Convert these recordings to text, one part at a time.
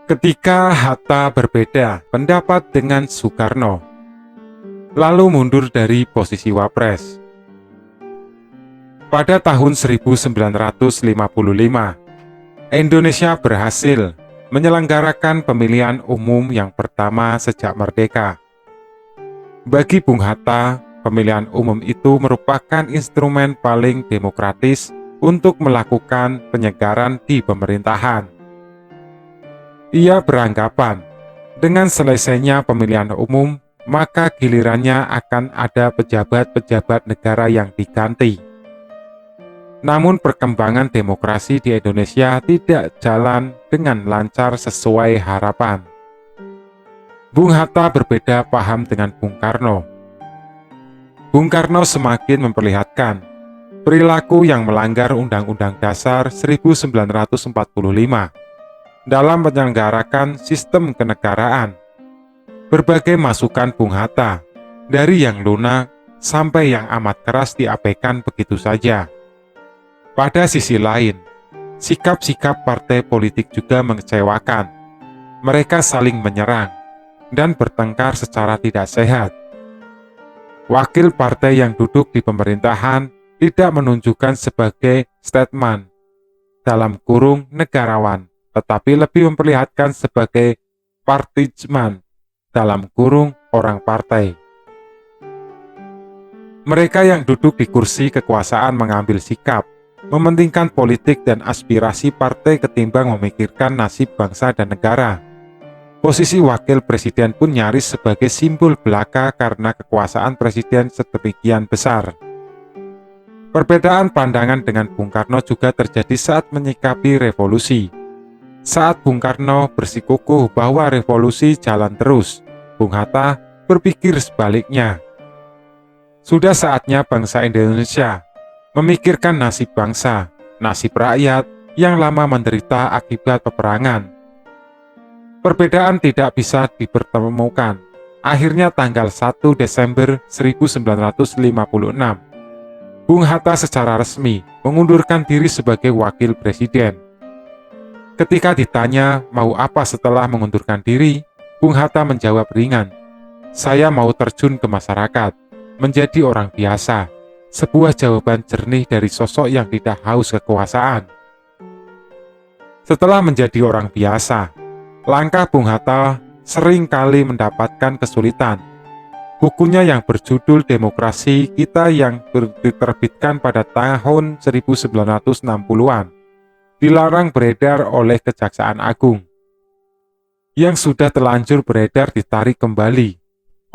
Ketika Hatta berbeda pendapat dengan Soekarno, lalu mundur dari posisi Wapres. Pada tahun 1955, Indonesia berhasil menyelenggarakan pemilihan umum yang pertama sejak merdeka. Bagi Bung Hatta, pemilihan umum itu merupakan instrumen paling demokratis untuk melakukan penyegaran di pemerintahan. Ia beranggapan, dengan selesainya pemilihan umum, maka gilirannya akan ada pejabat-pejabat negara yang diganti. Namun perkembangan demokrasi di Indonesia tidak jalan dengan lancar sesuai harapan. Bung Hatta berbeda paham dengan Bung Karno. Bung Karno semakin memperlihatkan perilaku yang melanggar Undang-Undang Dasar 1945 dalam menyelenggarakan sistem kenegaraan. Berbagai masukan Bung Hatta, dari yang lunak sampai yang amat keras diabaikan begitu saja. Pada sisi lain, sikap-sikap partai politik juga mengecewakan. Mereka saling menyerang dan bertengkar secara tidak sehat. Wakil partai yang duduk di pemerintahan tidak menunjukkan sebagai statesman dalam kurung negarawan, tetapi lebih memperlihatkan sebagai partisman dalam kurung orang partai. Mereka yang duduk di kursi kekuasaan mengambil sikap, mementingkan politik dan aspirasi partai ketimbang memikirkan nasib bangsa dan negara. Posisi wakil presiden pun nyaris sebagai simbol belaka karena kekuasaan presiden sedemikian besar. Perbedaan pandangan dengan Bung Karno juga terjadi saat menyikapi revolusi. Saat Bung Karno bersikukuh bahwa revolusi jalan terus, Bung Hatta berpikir sebaliknya. Sudah saatnya bangsa Indonesia memikirkan nasib bangsa, nasib rakyat yang lama menderita akibat peperangan. Perbedaan tidak bisa dipertemukan. Akhirnya tanggal 1 Desember 1956, Bung Hatta secara resmi mengundurkan diri sebagai wakil presiden. Ketika ditanya mau apa setelah mengundurkan diri, Bung Hatta menjawab ringan, "Saya mau terjun ke masyarakat, menjadi orang biasa." Sebuah jawaban jernih dari sosok yang tidak haus kekuasaan. Setelah menjadi orang biasa, langkah Bung Hatta sering kali mendapatkan kesulitan. Bukunya yang berjudul Demokrasi Kita yang diterbitkan pada tahun 1960-an, dilarang beredar oleh Kejaksaan Agung. Yang sudah terlanjur beredar ditarik kembali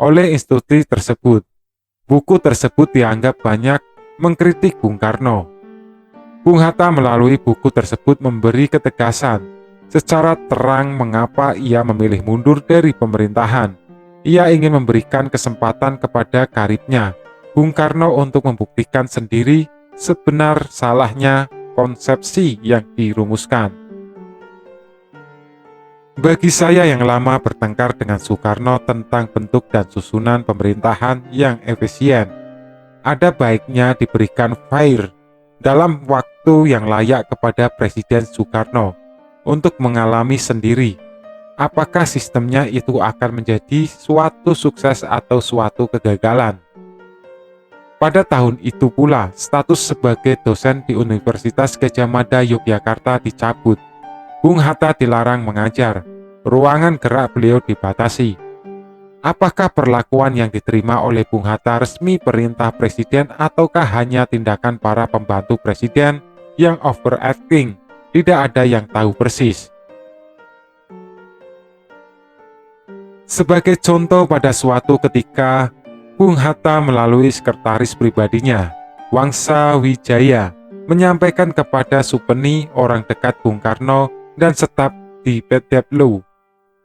oleh institusi tersebut. Buku tersebut dianggap banyak mengkritik Bung Karno. Bung Hatta melalui buku tersebut memberi ketegasan secara terang mengapa ia memilih mundur dari pemerintahan. Ia ingin memberikan kesempatan kepada karibnya, Bung Karno, untuk membuktikan sendiri sebenar salahnya konsepsi yang dirumuskan. Bagi saya yang lama bertengkar dengan Soekarno tentang bentuk dan susunan pemerintahan yang efisien, ada baiknya diberikan fair dalam waktu yang layak kepada Presiden Soekarno untuk mengalami sendiri apakah sistemnya itu akan menjadi suatu sukses atau suatu kegagalan. Pada tahun itu pula, status sebagai dosen di Universitas Gadjah Mada Yogyakarta dicabut. Bung Hatta dilarang mengajar, ruangan gerak beliau dibatasi. Apakah perlakuan yang diterima oleh Bung Hatta resmi perintah presiden ataukah hanya tindakan para pembantu presiden yang overacting? Tidak ada yang tahu persis. Sebagai contoh, pada suatu ketika, Bung Hatta melalui sekretaris pribadinya, Wangsa Wijaya, menyampaikan kepada Supeni, orang dekat Bung Karno dan staf di Petdeplu,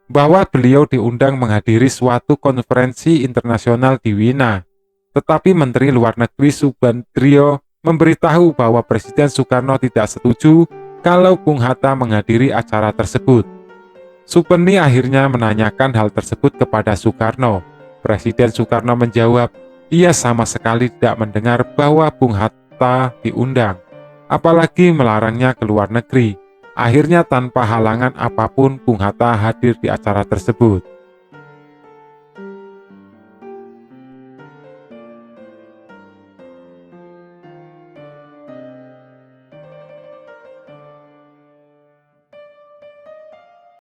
bahwa beliau diundang menghadiri suatu konferensi internasional di Wina. Tetapi Menteri Luar Negeri Subandrio memberitahu bahwa Presiden Soekarno tidak setuju kalau Bung Hatta menghadiri acara tersebut. Supeni akhirnya menanyakan hal tersebut kepada Soekarno. Presiden Soekarno menjawab, ia sama sekali tidak mendengar bahwa Bung Hatta diundang, apalagi melarangnya ke luar negeri. Akhirnya tanpa halangan apapun Bung Hatta hadir di acara tersebut.